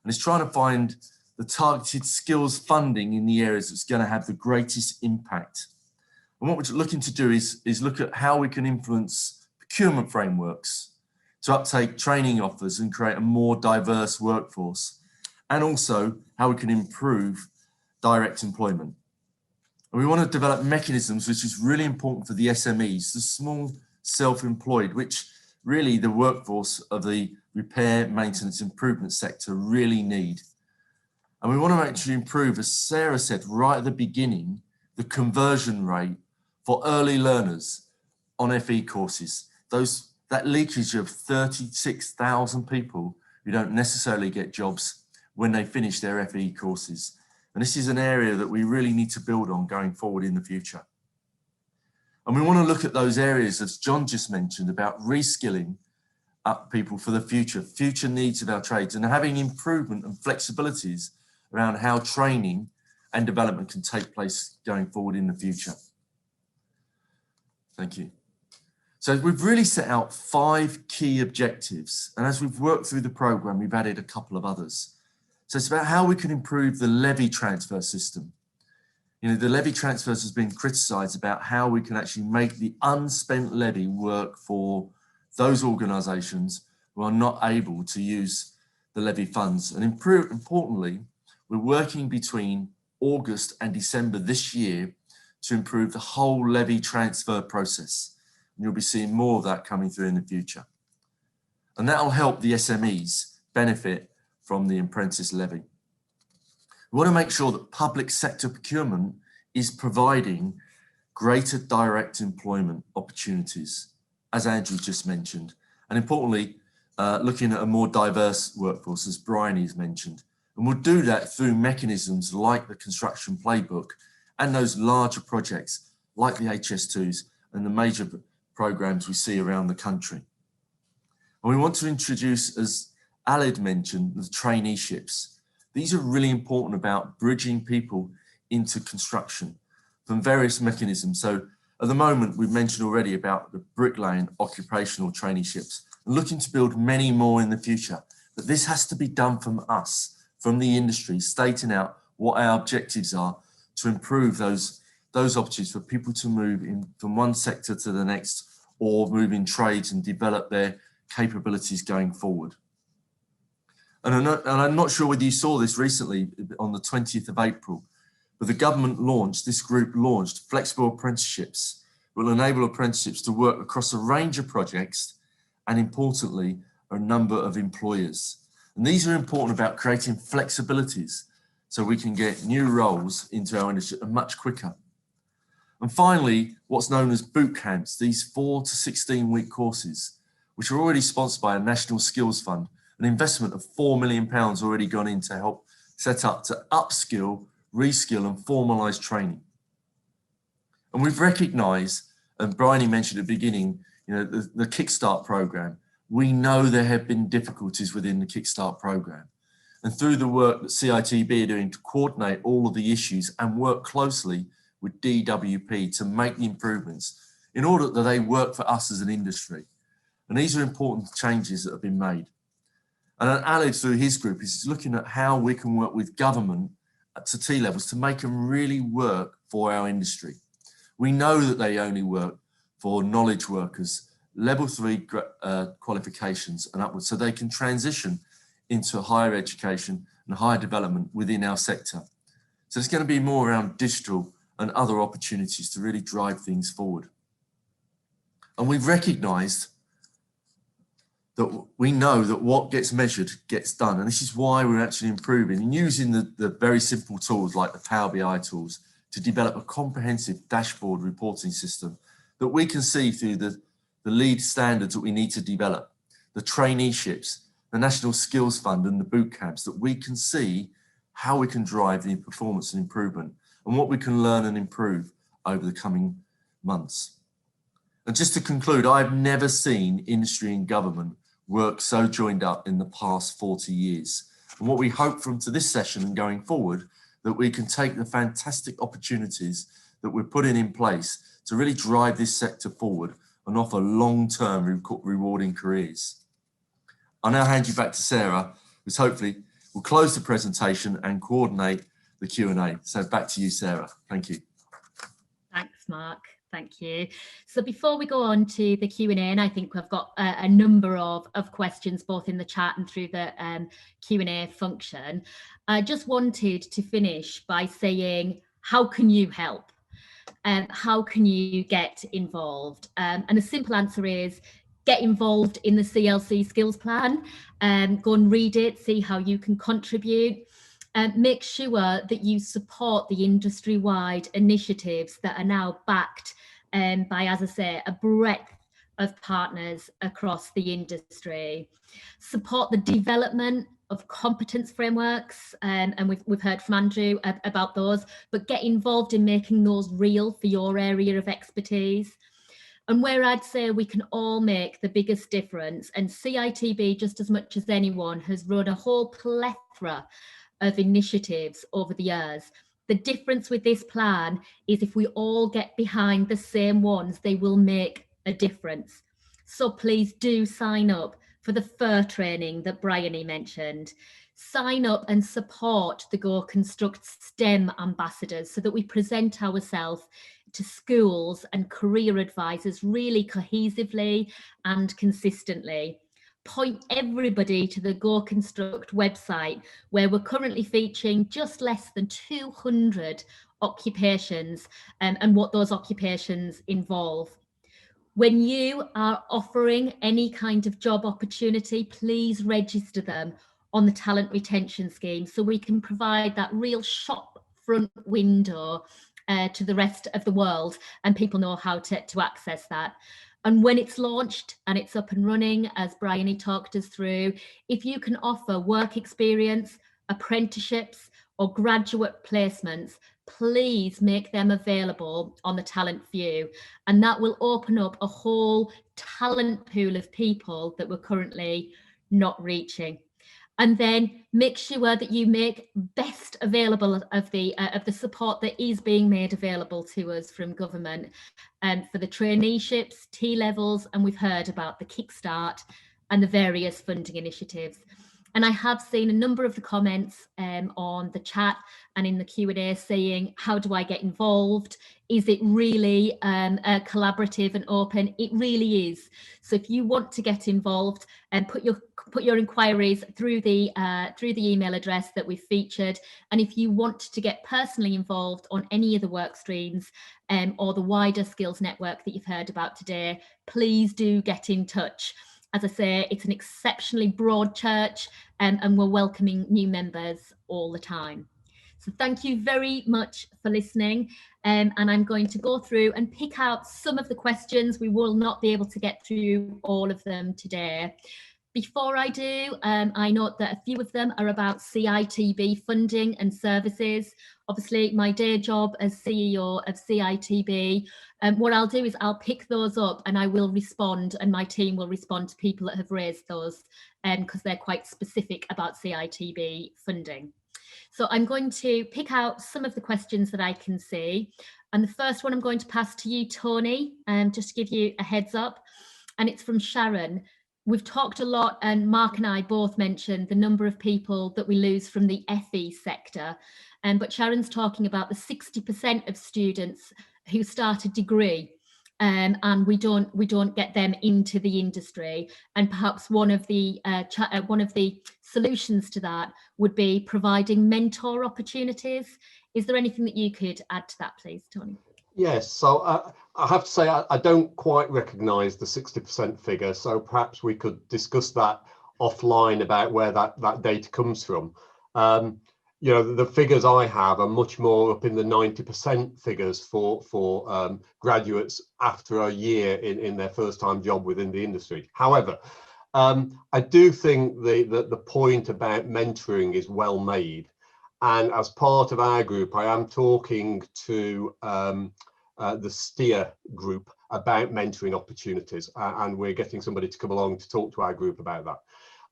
it's trying to find the targeted skills funding in the areas that's going to have the greatest impact. And what we're looking to do is look at how we can influence procurement frameworks to uptake training offers and create a more diverse workforce, and also how we can improve direct employment. And we want to develop mechanisms, which is really important for the SMEs, the small self-employed, which really the workforce of the repair, maintenance, improvement sector really need. And we want to actually improve, as Sarah said right at the beginning, the conversion rate for early learners on FE courses. That leakage of 36,000 people who don't necessarily get jobs when they finish their FE courses. And this is an area that we really need to build on going forward in the future. And we want to look at those areas, as John just mentioned, about reskilling up people for the future needs of our trades, and having improvement and flexibilities around how training and development can take place going forward in the future. Thank you. So we've really set out 5 key objectives, and as we've worked through the programme, we've added a couple of others. So it's about how we can improve the levy transfer system. You know, the levy transfers has been criticised about how we can actually make the unspent levy work for those organisations who are not able to use the levy funds. And importantly, we're working between August and December this year to improve the whole levy transfer process. And you'll be seeing more of that coming through in the future. And that will help the SMEs benefit from the apprentice levy. We want to make sure that public sector procurement is providing greater direct employment opportunities, as Andrew just mentioned. And importantly, looking at a more diverse workforce, as Brian has mentioned. And we'll do that through mechanisms like the construction playbook and those larger projects like the HS2s and the major programs we see around the country. And we want to introduce, as Alid mentioned, the traineeships. These are really important about bridging people into construction from various mechanisms. So at the moment, we've mentioned already about the bricklaying occupational traineeships, and looking to build many more in the future. But this has to be done from us, from the industry, stating out what our objectives are to improve those opportunities for people to move in from one sector to the next, or move in trades and develop their capabilities going forward. And I'm not sure whether you saw this recently on the 20th of April, but the government launched, this group launched flexible apprenticeships, will enable apprenticeships to work across a range of projects and, importantly, a number of employers. And these are important about creating flexibilities so we can get new roles into our industry much quicker. And finally, what's known as boot camps, these 4 to 16-week courses, which are already sponsored by a National Skills Fund, an investment of £4 million already gone in to help set up to upskill, reskill and formalise training. And we've recognised, and Bryony mentioned at the beginning, you know, the Kickstart programme. We know there have been difficulties within the Kickstart programme. And through the work that CITB are doing to coordinate all of the issues and work closely with DWP to make the improvements in order that they work for us as an industry. And these are important changes that have been made. And Alid, through his group, is looking at how we can work with government to T levels to make them really work for our industry. We know that they only work for knowledge workers, level 3 qualifications and upwards, so they can transition into higher education and higher development within our sector. So it's going to be more around digital and other opportunities to really drive things forward. And we've recognised that we know that what gets measured gets done. And this is why we're actually improving and using the very simple tools like the Power BI tools to develop a comprehensive dashboard reporting system that we can see through the lead standards that we need to develop, the traineeships, the National Skills Fund and the boot camps, that we can see how we can drive the performance and improvement and what we can learn and improve over the coming months. And just to conclude, I've never seen industry and government work so joined up in the past 40 years. And what we hope from to this session and going forward, that we can take the fantastic opportunities that we're putting in place to really drive this sector forward and offer long-term rewarding careers. I'll now hand you back to Sarah, who's hopefully will close the presentation and coordinate the Q&A. So back to you, Sarah. Thank you. Thanks, Mark. Thank you. So before we go on to the Q&A, and I think we've got a number of questions both in the chat and through the Q&A function, I just wanted to finish by saying, how can you help? How can you get involved? And the simple answer is get involved in the CLC Skills Plan. Go and read it, see how you can contribute. Make sure that you support the industry-wide initiatives that are now backed by, as I say, a breadth of partners across the industry. Support the development of competence frameworks, and we've heard from Andrew about those, but get involved in making those real for your area of expertise. And where I'd say we can all make the biggest difference, and CITB, just as much as anyone, has run a whole plethora of initiatives over the years. The difference with this plan is if we all get behind the same ones, they will make a difference. So please do sign up for the FIR training that Bryony mentioned. Sign up and support the Go Construct STEM ambassadors so that we present ourselves to schools and career advisors really cohesively and consistently. Point everybody to the Go Construct website, where we're currently featuring just less than 200 occupations and what those occupations involve. When you are offering any kind of job opportunity, please register them on the talent retention scheme so we can provide that real shop front window to the rest of the world and people know how to access that. And when it's launched and it's up and running, as Bryony talked us through, if you can offer work experience, apprenticeships or graduate placements, please make them available on the talent view. And that will open up a whole talent pool of people that we're currently not reaching. And then make sure that you make best available of the support that is being made available to us from government for the traineeships, T-levels, and we've heard about the Kickstart and the various funding initiatives. And I have seen a number of the comments on the chat and in the Q&A saying, how do I get involved? Is it really collaborative and open? It really is. So if you want to get involved, and put your inquiries through the email address that we've featured. And if you want to get personally involved on any of the work streams or the wider skills network that you've heard about today, please do get in touch. As I say, it's an exceptionally broad church and we're welcoming new members all the time. So thank you very much for listening. And I'm going to go through and pick out some of the questions. We will not be able to get through all of them today. Before I do, I note that a few of them are about CITB funding and services. Obviously, my day job as CEO of CITB, what I'll do is I'll pick those up and I will respond, and my team will respond to people that have raised those because they're quite specific about CITB funding. So I'm going to pick out some of the questions that I can see. And the first one I'm going to pass to you, Tony, just to give you a heads up. And it's from Sharon. We've talked a lot, and Mark and I both mentioned the number of people that we lose from the FE sector. But Sharon's talking about the 60% of students who start a degree and we don't get them into the industry. And perhaps one of the solutions to that would be providing mentor opportunities. Is there anything that you could add to that, please, Tony? Yes, so I have to say I don't quite recognise the 60% figure, so perhaps we could discuss that offline about where that data comes from. You know, the figures I have are much more up in the 90% figures for graduates after a year in their first time job within the industry. However, I do think the point about mentoring is well made. And as part of our group, I am talking to the STEER group about mentoring opportunities, and we're getting somebody to come along to talk to our group about that.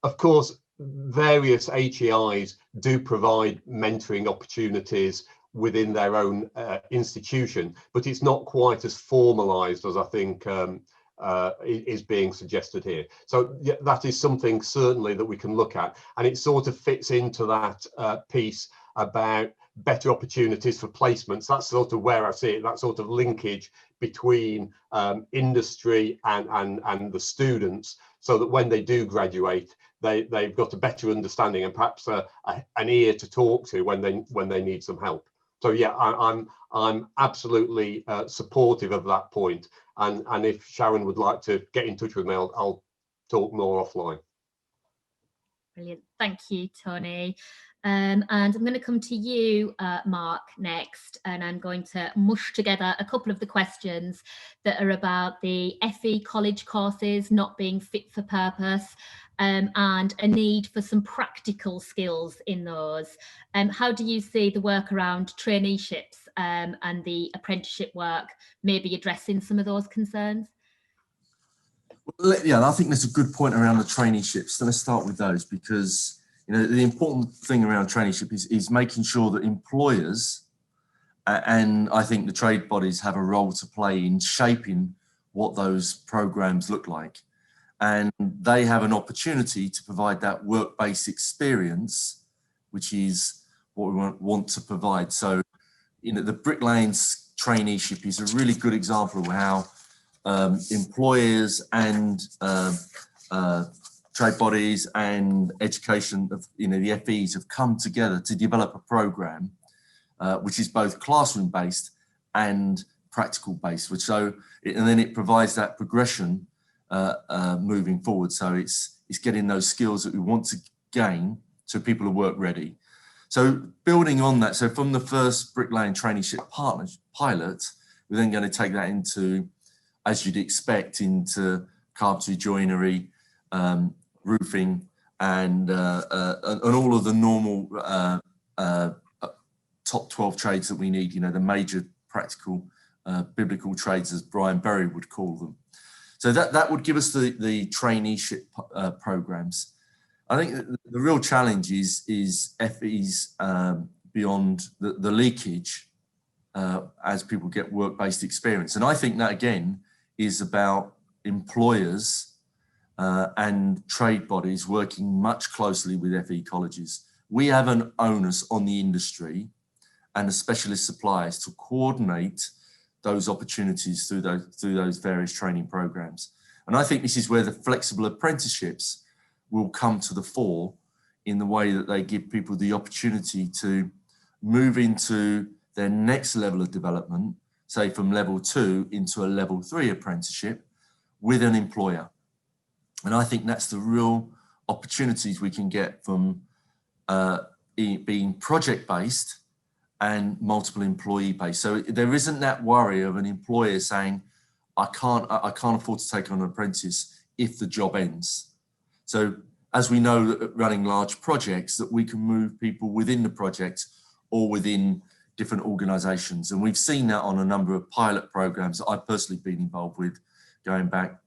Of course, various HEIs do provide mentoring opportunities within their own institution, but it's not quite as formalized as I think is being suggested here. So yeah, that is something certainly that we can look at, and it sort of fits into that piece about better opportunities for placements. That's sort of where I see it, that sort of linkage between industry and the students, so that when they do graduate, they've got a better understanding and perhaps an ear to talk to when they need some help. So yeah, I'm absolutely supportive of that point. And if Sharon would like to get in touch with me, I'll talk more offline. Brilliant. Thank you, Tony. And I'm going to come to you, Mark, next, and I'm going to mush together a couple of the questions that are about the FE college courses not being fit for purpose, and a need for some practical skills in those. How do you see the work around traineeships and the apprenticeship work maybe addressing some of those concerns? Well, yeah, I think that's a good point around the traineeships. So let's start with those, because you know the important thing around traineeship is making sure that employers and I think the trade bodies have a role to play in shaping what those programs look like, and they have an opportunity to provide that work-based experience, which is what we want to provide. So, you know, the Brick Lane's traineeship is a really good example of how employers and trade bodies and education of, you know, the FEs have come together to develop a program which is both classroom based and practical based, and then it provides that progression moving forward. So it's getting those skills that we want to gain so people are work ready. So building on that, so from the first Brick Lane traineeship pilot, we're then going to take that into, as you'd expect, into carpentry, joinery, roofing, and all of the normal top 12 trades that we need, you know, the major practical biblical trades, as Brian Berry would call them. So that would give us the traineeship programs. I think the real challenge is FEs beyond the leakage as people get work-based experience. And I think that, again, is about employers and trade bodies working much closely with FE colleges. We have an onus on the industry and the specialist suppliers to coordinate those opportunities through those various training programs. And I think this is where the flexible apprenticeships will come to the fore, in the way that they give people the opportunity to move into their next level of development, say from level 2 into a level 3 apprenticeship with an employer. And I think that's the real opportunities we can get from being project-based and multiple employee-based. So there isn't that worry of an employer saying, I can't afford to take on an apprentice if the job ends. So as we know that running large projects, that we can move people within the project or within different organisations. And we've seen that on a number of pilot programs that I've personally been involved with going back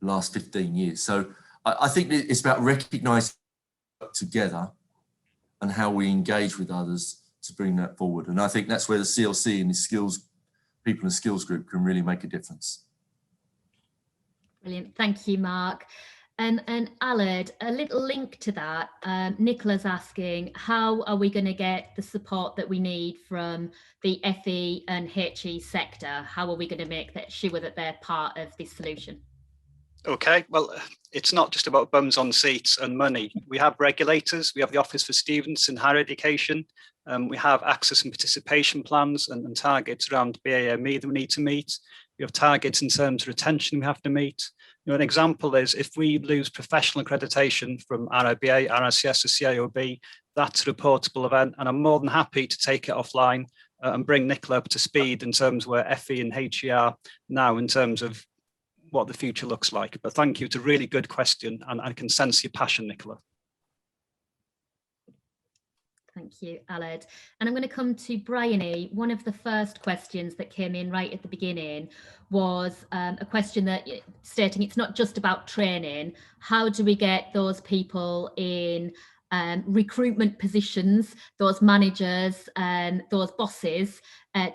last 15 years. So I think it's about recognising together and how we engage with others to bring that forward. And I think that's where the CLC and the skills, people and skills group can really make a difference. Brilliant. Thank you, Mark. And Aled, a little link to that, Nicola's asking, how are we going to get the support that we need from the FE and HE sector? How are we going to make sure that they're part of this solution? Okay, well, it's not just about bums on seats and money. We have regulators, we have the Office for Students in Higher Education, we have access and participation plans and targets around BAME that we need to meet. We have targets in terms of retention we have to meet. You know, an example is if we lose professional accreditation from RIBA, RICS or CIOB, that's a reportable event, and I'm more than happy to take it offline and bring Nicola up to speed in terms of where FE and HE are now in terms of what the future looks like. But thank you, it's a really good question, and I can sense your passion, Nicola. Thank you, Aled. And I'm going to come to Bryony. One of the first questions that came in right at the beginning was a question that stating it's not just about training. How do we get those people in recruitment positions, those managers and those bosses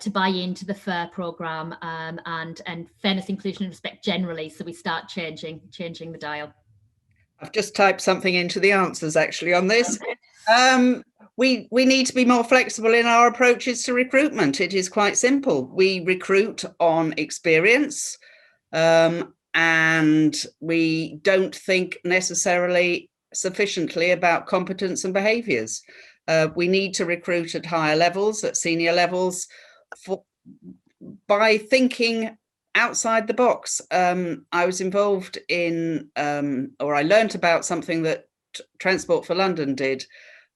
to buy into the FAIR programme and fairness, inclusion and respect generally, so we start changing the dial? I've just typed something into the answers actually on this. We need to be more flexible in our approaches to recruitment. It is quite simple. We recruit on experience, and we don't think necessarily sufficiently about competence and behaviours. We need to recruit at higher levels, at senior levels, by thinking outside the box. I was involved in, or I learnt about something that Transport for London did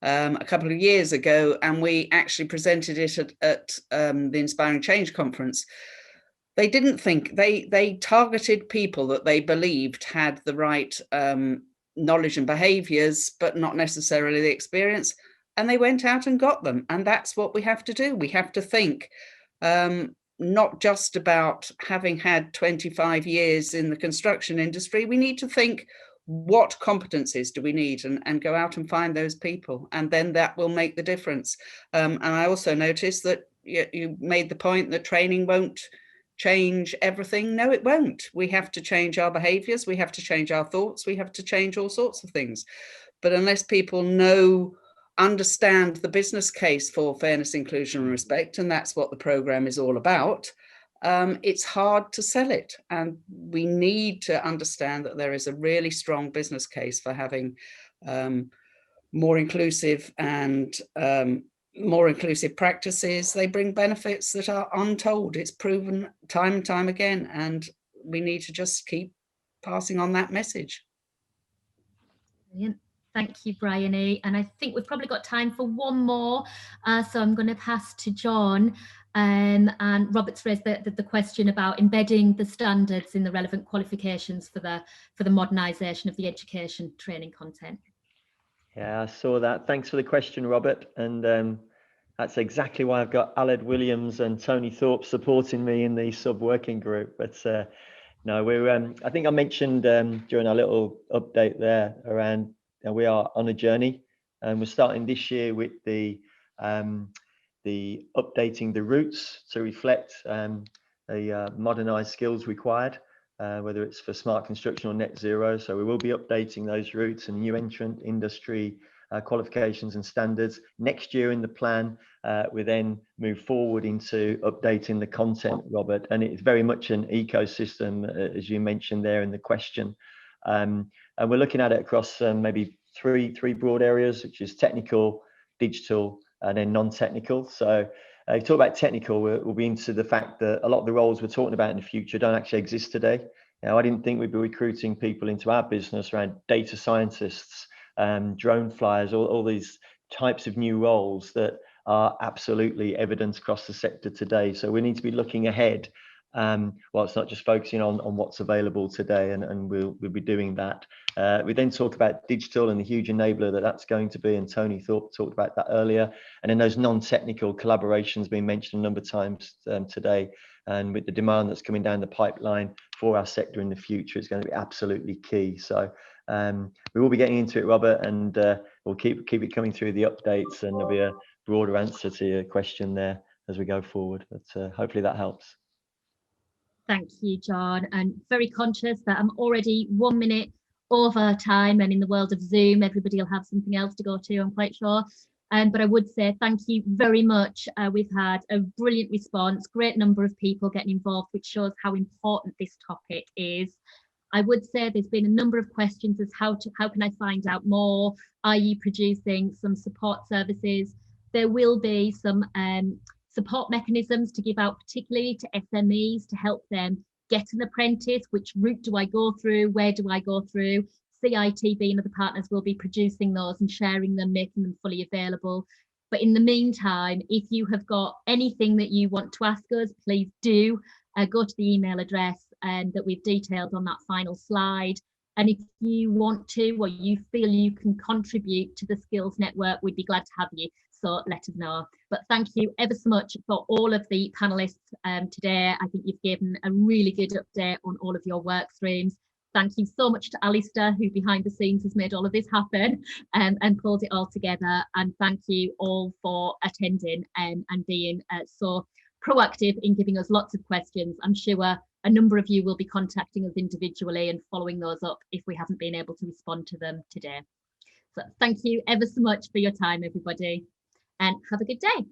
a couple of years ago, and we actually presented it at the Inspiring Change conference. They didn't think, they targeted people that they believed had the right knowledge and behaviours, but not necessarily the experience, and they went out and got them. And that's what we have to do. We have to think not just about having had 25 years in the construction industry. We need to think, what competencies do we need, and go out and find those people, and then that will make the difference. And I also noticed that you made the point that training won't change everything. No, it won't. We have to change our behaviours, we have to change our thoughts, we have to change all sorts of things. But unless people understand the business case for fairness, inclusion and respect, and that's what the programme is all about, it's hard to sell it. And we need to understand that there is a really strong business case for having more inclusive and more inclusive practices. They bring benefits that are untold. It's proven time and time again, and we need to just keep passing on that message. Brilliant. Thank you, Bryony. And I think we've probably got time for one more. So I'm going to pass to John. And Robert's raised the question about embedding the standards in the relevant qualifications for the modernisation of the education training content. Yeah, I saw that. Thanks for the question, Robert. And that's exactly why I've got Aled Williams and Tony Thorpe supporting me in the sub-working group. But no, we're. I think I mentioned during our little update there around we are on a journey, and we're starting this year with the updating the routes to reflect the modernised skills required, whether it's for smart construction or net zero. So we will be updating those routes and new entrant industry qualifications and standards. Next year in the plan, we then move forward into updating the content, Robert, and it's very much an ecosystem, as you mentioned there in the question. And we're looking at it across maybe three broad areas, which is technical, digital, and then non-technical. So if you talk about technical, we'll be into the fact that a lot of the roles we're talking about in the future don't actually exist today. I didn't think we'd be recruiting people into our business around data scientists, drone flyers, all these types of new roles that are absolutely evident across the sector today. So we need to be looking ahead. Well, it's not just focusing on what's available today, and we'll be doing that. We then talk about digital and the huge enabler that's going to be, and Tony Thorpe talked about that earlier. And then those non-technical collaborations being mentioned a number of times today, and with the demand that's coming down the pipeline for our sector in the future, it's going to be absolutely key. So we will be getting into it, Robert, and we'll keep it coming through the updates, and there'll be a broader answer to your question there as we go forward. But hopefully that helps. Thank you, John. And very conscious that I'm already 1 minute over time, and in the world of Zoom, everybody will have something else to go to, I'm quite sure. But I would say thank you very much. We've had a brilliant response, great number of people getting involved, which shows how important this topic is. I would say there's been a number of questions as how can I find out more? Are you producing some support services? There will be some support mechanisms to give out, particularly to SMEs, to help them get an apprentice. Which route do I go through? Where do I go through? CITB and other partners will be producing those and sharing them, making them fully available. But in the meantime, if you have got anything that you want to ask us, please do go to the email address that we've detailed on that final slide. And if you want to, or you feel you can contribute to the Skills Network, we'd be glad to have you. So let us know. But thank you ever so much for all of the panelists today. I think you've given a really good update on all of your work streams. Thank you so much to Alistair, who behind the scenes has made all of this happen and pulled it all together. And thank you all for attending and being so proactive in giving us lots of questions. I'm sure a number of you will be contacting us individually and following those up if we haven't been able to respond to them today. So thank you ever so much for your time, everybody, and have a good day.